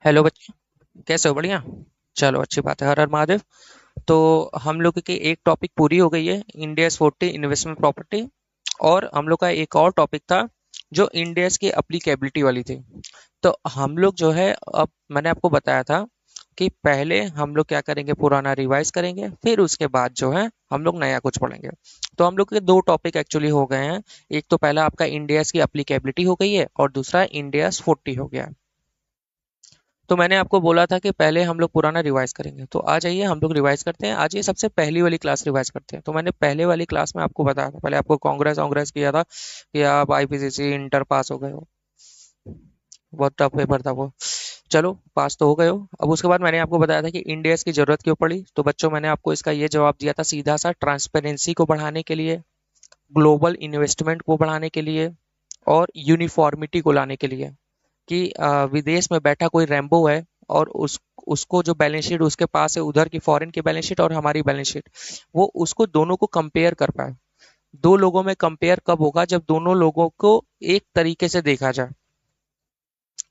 Hello बच्चे, कैसे हो? बढ़िया। चलो, अच्छी बात है। हर हर महादेव। तो हम लोग की एक टॉपिक पूरी हो गई है, इंडियाज 40 इन्वेस्टमेंट प्रॉपर्टी। और हम लोग का एक और टॉपिक था जो इंडियाज की अप्लीकेबिलिटी वाली थी। तो हम लोग जो है, अब मैंने आपको बताया था कि पहले हम लोग क्या करेंगे, पुराना रिवाइज करेंगे, फिर उसके बाद जो है हम लोग नया कुछ पढ़ेंगे। तो हम लोग के दो टॉपिक एक्चुअली हो गए हैं। एक तो पहला आपका इंडियाज की अप्लीकेबिलिटी हो गई है और दूसरा इंडियाज 40 हो गया है। तो मैंने आपको बोला था कि पहले हम लोग पुराना रिवाइज करेंगे, तो आ जाइए हम लोग रिवाइज करते हैं। आज ये सबसे पहली वाली क्लास रिवाइज करते हैं। तो मैंने पहले वाली क्लास में आपको बताया था, पहले आपको कांग्रेस कांग्रेस किया था कि आप आईपीसीसी इंटर पास हो गए हो। बहुत टफ पेपर था वो। चलो, पास तो हो गए हो। अब उसके बाद मैंने आपको बताया था कि इंडियस की जरूरत क्यों पड़ी। तो बच्चों, मैंने आपको इसका ये जवाब दिया था सीधा सा, ट्रांसपेरेंसी को बढ़ाने के लिए, ग्लोबल इन्वेस्टमेंट को बढ़ाने के लिए, और यूनिफॉर्मिटी को लाने के लिए। कि विदेश में बैठा कोई रैम्बो है और उसको जो बैलेंस शीट उसके पास है, उधर की फॉरेन की बैलेंस शीट और हमारी बैलेंस शीट, वो उसको दोनों को कंपेयर कर पाए। दो लोगों में कंपेयर कब होगा? जब दोनों लोगों को एक तरीके से देखा जाए।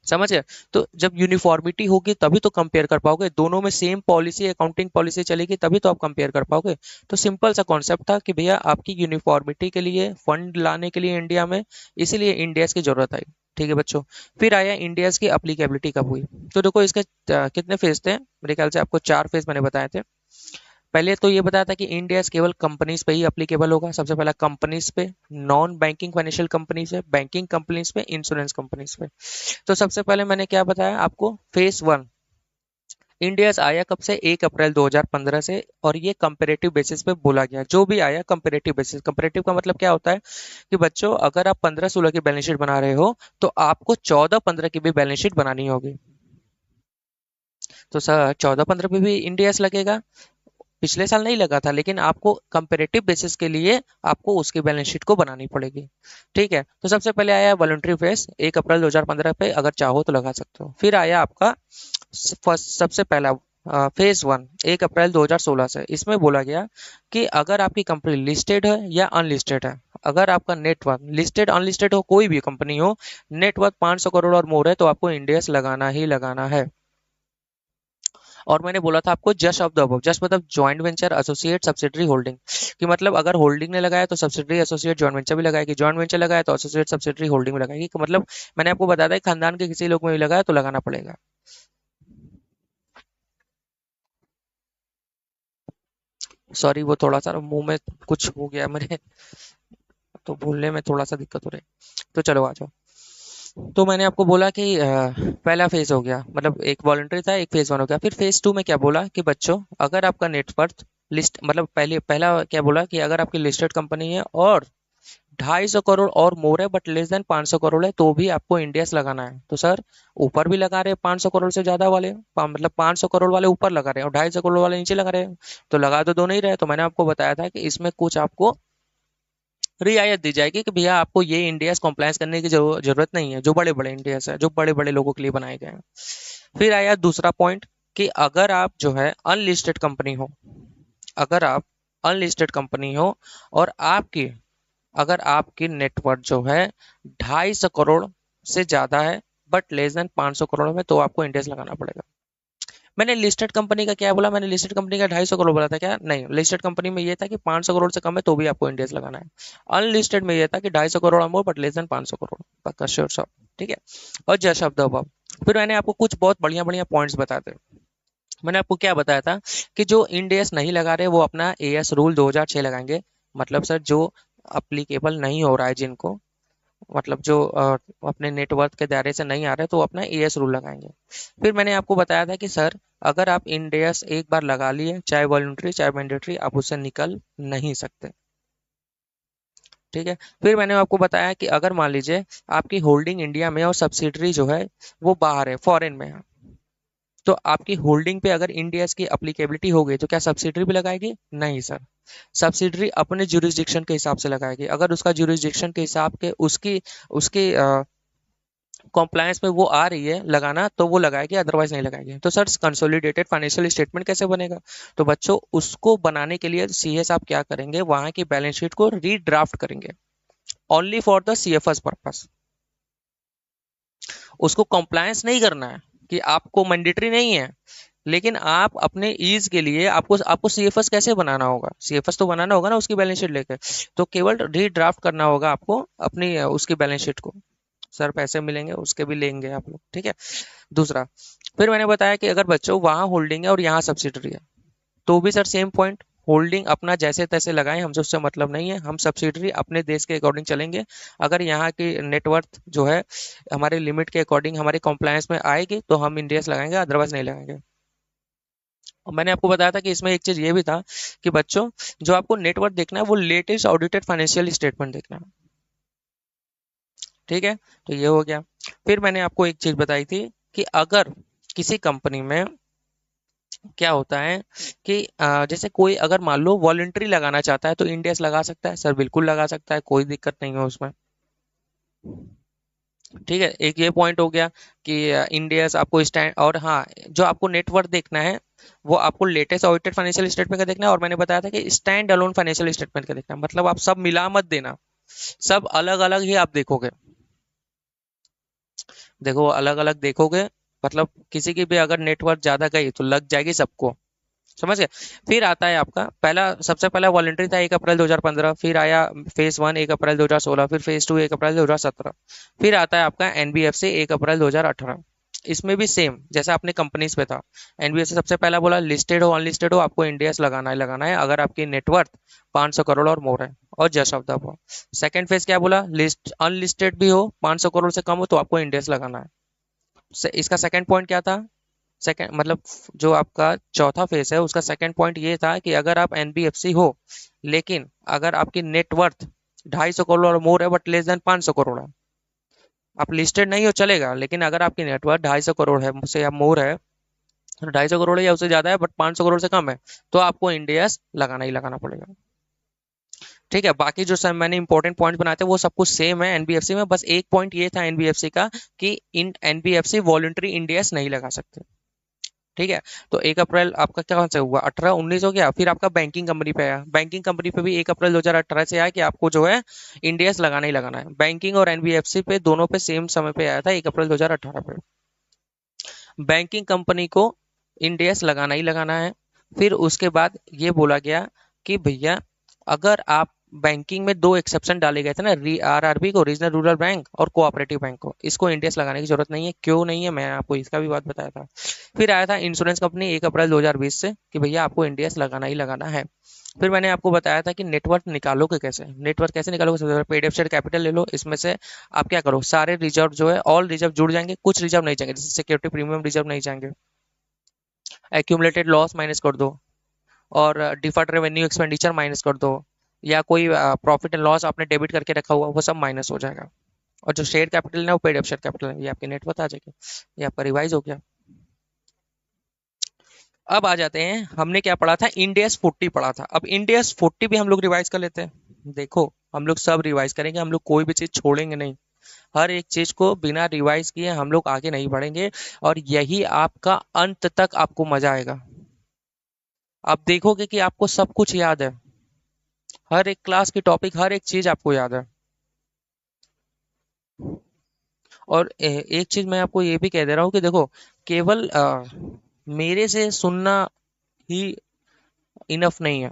समझ गए? तो जब यूनिफॉर्मिटी होगी तभी तो कंपेयर कर पाओगे, दोनों में सेम पॉलिसी, अकाउंटिंग पॉलिसी चलेगी तभी तो आप कंपेयर कर पाओगे। तो सिंपल सा कॉन्सेप्ट था कि भैया आपकी यूनिफॉर्मिटी के लिए फंड लाने के लिए इंडिया में, इसीलिए इंडियाज की जरूरत आई। ठीक है बच्चों। फिर आया इंडियाज की अप्लीकेबिलिटी कब हुई। तो देखो, इसके कितने फेज थे? मेरे ख्याल से आपको चार फेज मैंने बताए थे। पहले तो ये बताया था कि इंडिया केवल कंपनीज पे ही अप्लीकेबल होगा। सबसे पहला कंपनीज पे, नॉन बैंकिंग फाइनेंशियल कंपनीज पे, बैंकिंग कंपनीज पे, इंश्योरेंस कंपनीज पे। तो सबसे पहले मैंने क्या बताया आपको, फेज वन। इंडियस आया कब से? 1 अप्रैल 2015 से। और ये कंपेरेटिव बेसिस पे बोला गया, जो भी आया कंपेरेटिव बेसिस। कंपेरेटिव का मतलब क्या होता है कि बच्चों, अगर आप 15-16 की बैलेंस शीट बना रहे हो तो आपको 14-15 की भी बैलेंस शीट बनानी होगी। तो सर, 14-15 पे भी इंडियस लगेगा। पिछले साल नहीं लगा था, लेकिन आपको कंपेरेटिव बेसिस के लिए आपको उसकी बैलेंस शीट को बनानी पड़ेगी। ठीक है। तो सबसे पहले आया वॉलंटरी फेज, 1 अप्रैल 2015 पे, अगर चाहो तो लगा सकते हो। फिर आया आपका फर्स्ट, सबसे पहला फेज वन, 1 अप्रैल 2016 से। इसमें बोला गया कि अगर आपकी कंपनी लिस्टेड है या अनलिस्टेड है, अगर आपका नेटवर्थ लिस्टेड अनलिस्टेड हो, कोई भी कंपनी हो, नेटवर्थ 500 करोड़ और मोर है, तो आपको इंडेक्स लगाना ही लगाना है। और मैंने बोला था आपको just of the above, just मतलब joint venture, associate, subsidiary, holding. कि मतलब अगर होल्डिंग ने लगाया तो सब्सिडरी, एसोसिएट, जॉइंट वेंचर भी लगाएगी, जॉइंट वेंचर लगाया तो एसोसिएट, सब्सिडरी, होल्डिंग भी लगाएगी। कि मतलब मैंने आपको बताया था कि खानदान के किसी लोग में भी लगाया तो लगाना पड़ेगा। सॉरी, वो थोड़ा सा मुंह में कुछ हो गया मेरे, तो बोलने में थोड़ा सा दिक्कत हो रही है। तो चलो आ जाओ। तो मैंने आपको बोला कि पहला फेज हो गया, मतलब एक वॉलंटरी था, एक फेज वन हो गया। फिर फेज टू में क्या बोला कि बच्चों, अगर आपका नेटवर्थ लिस्ट, मतलब पहले पहला क्या बोला कि अगर आपकी लिस्टेड कंपनी है और 250 करोड़ और मोर है बट लेस देन 500 करोड़ है, तो भी आपको इंडियस लगाना है। तो सर, ऊपर भी लगा रहे हैं 500 करोड़ से ज्यादा वाले, मतलब 500 करोड़ वाले ऊपर लगा रहे हैं और 250 करोड़ वाले नीचे लगा रहे हैं। तो लगा तो दोनों ही रहे। तो मैंने आपको बताया था कि इसमें कुछ आपको रियायत दी जाएगी कि भैया आपको ये इंडियाज कॉम्प्लायंस करने की जरूरत नहीं है, जो बड़े बड़े इंडियाज है, जो बड़े बड़े लोगों के लिए बनाए गए हैं। फिर आया दूसरा पॉइंट कि अगर आप जो है अनलिस्टेड कंपनी हो, अगर आप अनलिस्टेड कंपनी हो और आपकी, अगर आपकी नेटवर्थ जो है 250 करोड़ से ज्यादा है बट लेस देन 500 करोड़ में, तो आपको इंडेक्स लगाना पड़ेगा। मैंने लिस्टेड कंपनी का क्या बोला? मैंने लिस्टेड कंपनी का 250 करोड़ बोला था क्या? नहीं, लिस्टेड कंपनी में ये था कि 500 करोड़ से कम है तो भी आपको इंडेक्स लगाना है। अनलिस्टेड में ये था कि 250 करोड़ और more but less than 500 crore. पक्का श्योर शॉट। ठीक है। और जय शब्द अभाव। फिर मैंने आपको कुछ बहुत बढ़िया बढ़िया पॉइंट्स बताए थे। मैंने आपको क्या बताया था कि जो इंडेक्स नहीं लगा रहे वो अपना एएस रूल 2006 लगाएंगे। मतलब सर, जो अप्लीकेबल नहीं हो रहा है जिनको, मतलब जो अपने नेटवर्थ के दायरे से नहीं आ रहे, तो वो अपना एएस रूल लगाएंगे। फिर मैंने आपको बताया था कि सर, अगर आप इंडेस एक बार लगा लिए, चाहे वॉलंटरी चाहे मैंडेटरी, आप उससे निकल नहीं सकते। ठीक है। फिर मैंने आपको बताया कि अगर मान लीजिए आपकी होल्डिंग इंडिया में और सब्सिडरी जो है वो बाहर है, फॉरेन में है, तो आपकी होल्डिंग पे अगर इंडियस की अप्लीकेबिलिटी हो गई तो क्या सब्सिडरी भी लगाएगी? नहीं सर। सब्सिडरी अपने जुरिस्डिक्शन के हिसाब से लगाएगी। अगर उसका जुरिस्डिक्शन के हिसाब के उसकी उसकी कॉम्प्लायंस में वो आ रही है लगाना, तो वो लगाएगी, अदरवाइज नहीं लगाएगी। तो सर, कंसोलिडेटेड फाइनेंशियल स्टेटमेंट कैसे बनेगा? तो बच्चों, उसको बनाने के लिए सीए साहब क्या करेंगे, वहां की बैलेंस शीट को रीड्राफ्ट करेंगे, only for the CFS purpose. उसको कॉम्प्लायंस नहीं करना है कि आपको मैंडेटरी नहीं है, लेकिन आप अपने ईज के लिए आपको आपको सीएफएस कैसे बनाना होगा, सीएफएस तो बनाना होगा ना उसकी बैलेंस शीट लेके। तो केवल रीड्राफ्ट करना होगा आपको अपनी उसकी बैलेंस शीट को। सर पैसे मिलेंगे उसके भी लेंगे आप लोग, ठीक है। दूसरा, फिर मैंने बताया कि अगर बच्चों वहां होल्डिंग है और यहाँ सब्सिडरी है, तो भी सर सेम पॉइंट, होल्डिंग अपना जैसे तैसे लगाएं, हमसे उससे मतलब नहीं है, हम सब्सिडरी अपने देश के अकॉर्डिंग चलेंगे। अगर यहाँ की नेटवर्थ जो है हमारे लिमिट के अकॉर्डिंग हमारे कॉम्प्लायंस में आएगी तो हम इंडियस लगाएंगे, अदरवाइज नहीं लगाएंगे। और मैंने आपको बताया था कि इसमें एक चीज ये भी था कि बच्चों, जो आपको नेटवर्थ देखना है वो लेटेस्ट ऑडिटेड फाइनेंशियल स्टेटमेंट देखना है, ठीक है। तो ये हो गया। फिर मैंने आपको एक चीज बताई थी कि अगर किसी कंपनी में क्या होता है कि जैसे कोई अगर मान लो वॉलंटरी लगाना चाहता है तो इंडियस लगा सकता है सर, बिल्कुल लगा सकता है, कोई दिक्कत नहीं है उसमें, ठीक है। एक ये पॉइंट हो गया कि इंडियस आपको स्टैंड, और हाँ, जो आपको नेटवर्थ देखना है वो आपको लेटेस्ट ऑडिटेड फाइनेंशियल स्टेटमेंट का देखना है, और मैंने बताया था कि स्टैंड अलोन फाइनेंशियल स्टेटमेंट का देखना है, मतलब आप सब मिला मत देना, सब अलग अलग ही आप देखोगे। देखो अलग अलग देखोगे, मतलब किसी की भी अगर नेटवर्थ ज्यादा गई तो लग जाएगी सबको, समझ गए। फिर आता है आपका पहला, सबसे पहला वॉलंटरी था 1 अप्रैल 2015, फिर आया फेज वन 1 अप्रैल 2016, फिर फेज टू 1 अप्रैल 2017, फिर आता है आपका एनबीएफसी 1 अप्रैल 2018। इसमें भी सेम जैसा अपने कंपनीज पे था, एनबीएफसी सबसे पहला बोला लिस्टेड हो अनलिस्टेड हो आपको इंडियस लगाना है अगर आपकी नेटवर्थ 500 करोड़ और मोर है, और just of the above. Second phase क्या बोला, लिस्ट अनलिस्टेड भी हो 500 करोड़ से कम हो तो आपको इंडियस लगाना है। इसका सेकंड पॉइंट क्या था, सेकंड मतलब जो आपका चौथा फेज है उसका सेकंड पॉइंट ये था कि अगर आप एनबीएफसी हो, लेकिन अगर आपकी नेटवर्थ 250 करोड़ और मोर है बट लेस देन 500 करोड़ है, आप लिस्टेड नहीं हो चलेगा, लेकिन अगर आपकी नेटवर्थ 250 करोड़ है मुझसे या मोर है, 250 करोड़ है या उससे ज्यादा है बट 500 करोड़ से कम है, तो आपको इंडियस लगाना ही लगाना पड़ेगा, ठीक है। बाकी जो सब मैंने इंपॉर्टेंट पॉइंट बनाए थे वो सब कुछ सेम है एनबीएफसी में, बस एक पॉइंट ये था एनबीएफसी का कि इन एनबीएफसी वॉलंटरी इंडियस नहीं लगा सकते, ठीक है। तो 1 अप्रैल आपका क्या से हुआ, 18 19 हो गया। फिर आपका बैंकिंग कंपनी पे आया, बैंकिंग कंपनी पे भी 1 अप्रैल 2018 से आया कि आपको जो है इंडियस लगाना ही लगाना है। बैंकिंग और एनबीएफसी पे दोनों पे सेम समय पे आया था 1 अप्रैल 2018 पे। बैंकिंग कंपनी को इंडियस लगाना ही लगाना है। फिर उसके बाद ये बोला गया कि भैया अगर आप बैंकिंग में दो एक्सेप्शन डाले गए थे ना, आरआरबी को, रीजनल रूरल बैंक, और कोऑपरेटिव बैंक को, इसको इंडियस लगाने की जरूरत नहीं है। क्यों नहीं है, मैं आपको इसका भी बात बताया था। फिर आया था इंश्योरेंस कंपनी 1 अप्रैल 2020 से कि भैया आपको इंडियस लगाना ही लगाना है। फिर मैंने आपको बताया था कि नेटवर्थ निकालोगे कैसे, नेटवर्थ कैसे निकालोगे, सबसे पहले पेड शेयर कैपिटल ले लो, इसमें से आप क्या करो, सारे रिजर्व जो है ऑल रिजर्व जुड़ जाएंगे, कुछ रिजर्व नहीं जाएंगे, जैसे सिक्योरिटी प्रीमियम रिजर्व नहीं जाएंगे, एक्यूमुलेटेड लॉस माइनस कर दो, और डिफर्ड रेवेन्यू एक्सपेंडिचर माइनस कर दो, या कोई प्रॉफिट एंड लॉस आपने डेबिट करके रखा हुआ वो सब माइनस हो जाएगा, और जो शेयर कैपिटल है वो पेड अप शेयर कैपिटल है, ये आपकी नेटवर्थ आ जाएगी। ये आपका रिवाइज हो गया। अब आ जाते हैं, हमने क्या पढ़ा था, इंडेक्स 40 पढ़ा था, अब इंडेक्स 40 भी हम लोग रिवाइज कर लेते हैं। देखो हम लोग सब रिवाइज करेंगे, हम लोग कोई भी चीज छोड़ेंगे नहीं, हर एक चीज को बिना रिवाइज किए हम लोग आगे नहीं बढ़ेंगे, और यही आपका अंत तक आपको मजा आएगा। आप देखोगे कि आपको सब कुछ याद है, हर एक क्लास की टॉपिक, हर एक चीज आपको याद है। और एक चीज मैं आपको ये भी कह दे रहा हूँ कि देखो, केवल मेरे से सुनना ही इनफ नहीं है।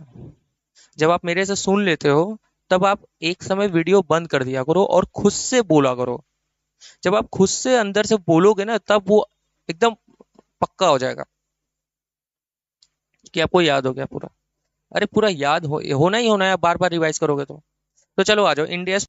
जब आप मेरे से सुन लेते हो तब आप एक समय वीडियो बंद कर दिया करो और खुद से बोला करो। जब आप खुद से अंदर से बोलोगे ना तब वो एकदम पक्का हो जाएगा कि आपको याद हो गया पूरा। अरे पूरा याद होना ही होना है, बार बार रिवाइज करोगे तो। चलो आ जाओ इंडिया